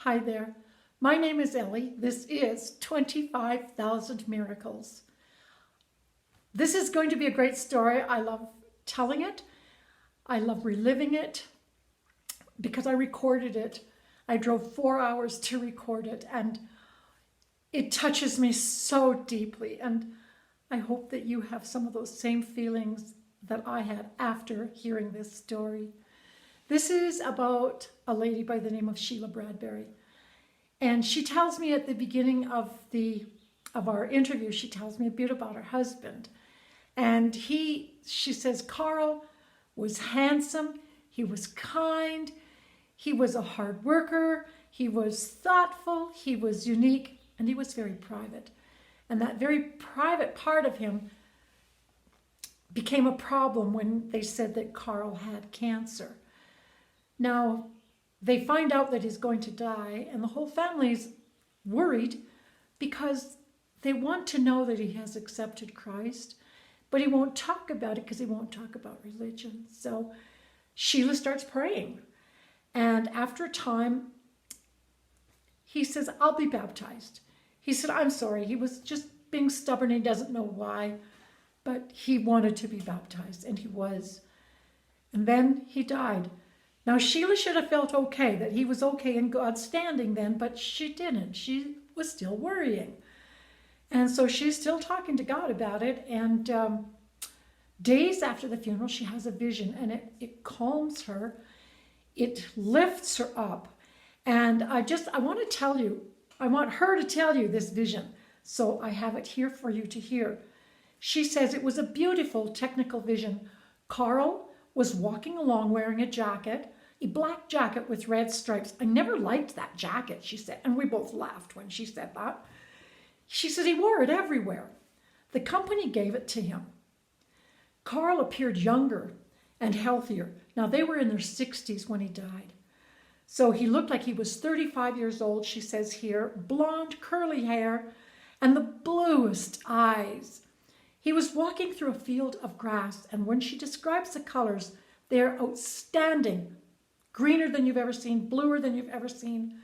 Hi there. My name is Ellie. This is 25,000 Miracles. This is going to be a great story. I love telling it. I love reliving it because I recorded it. I drove 4 hours to record it, and it touches me so deeply. And I hope that you have some of those same feelings that I had after hearing this story. This is about a lady by the name of Sheila Bradbury. And she tells me at the beginning of our interview, she tells me a bit about her husband. And she says, Carl was handsome, he was kind, he was a hard worker, he was thoughtful, he was unique, and he was very private. And that very private part of him became a problem when they said that Carl had cancer. Now, they find out that he's going to die, and the whole family's worried because they want to know that he has accepted Christ, but he won't talk about it because he won't talk about religion. So Sheila starts praying, and after a time, he says, I'll be baptized. He said, I'm sorry, he was just being stubborn, he doesn't know why, but he wanted to be baptized, and he was. And then he died. Now, Sheila should have felt okay, that he was okay in God's standing then, but she didn't. She was still worrying. And so she's still talking to God about it. And days after the funeral, she has a vision, and it calms her. It lifts her up. And I want to tell you, I want her to tell you this vision. So I have it here for you to hear. She says it was a beautiful technical vision. Carl was walking along wearing a jacket, a black jacket with red stripes. I never liked that jacket, she said, and we both laughed when she said that. She said he wore it everywhere. The company gave it to him. Carl appeared younger and healthier. Now, they were in their 60s when he died. So he looked like he was 35 years old, she says here, blonde, curly hair, and the bluest eyes. He was walking through a field of grass, and when she describes the colors, they're outstanding. Greener than you've ever seen, bluer than you've ever seen.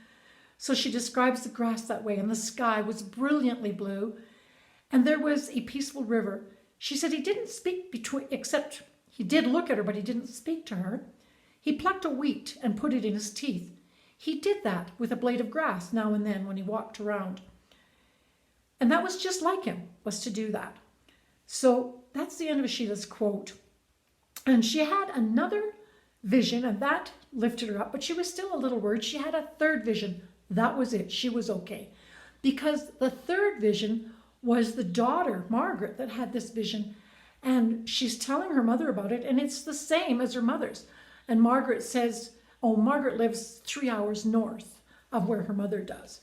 So she describes the grass that way, and the sky was brilliantly blue, and there was a peaceful river. She said he didn't speak except he did look at her, but he didn't speak to her. He plucked a wheat and put it in his teeth. He did that with a blade of grass now and then when he walked around. And that was just like him, was to do that. So that's the end of Sheila's quote. And she had another vision, and that lifted her up, but she was still a little worried. She had a third vision. That was it. She was okay. Because the third vision was the daughter, Margaret, that had this vision. And she's telling her mother about it, and it's the same as her mother's. And Margaret says, oh, Margaret lives 3 hours north of where her mother does.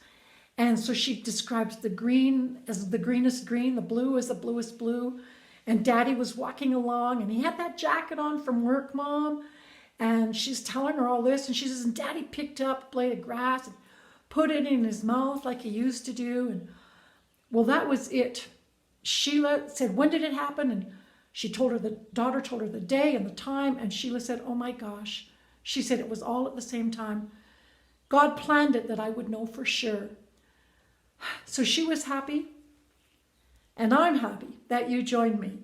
And so she describes the green as the greenest green, the blue as the bluest blue. And Daddy was walking along, and he had that jacket on from work, Mom. And she's telling her all this, and she says, and Daddy picked up a blade of grass and put it in his mouth like he used to do. And well, that was it. Sheila said, when did it happen? And she told her, the daughter told her the day and the time, and Sheila said, oh my gosh. She said it was all at the same time. God planned it that I would know for sure. So she was happy, and I'm happy that you joined me.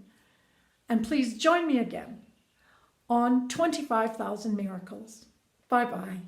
And please join me again on 25,000 Miracles. Bye-bye.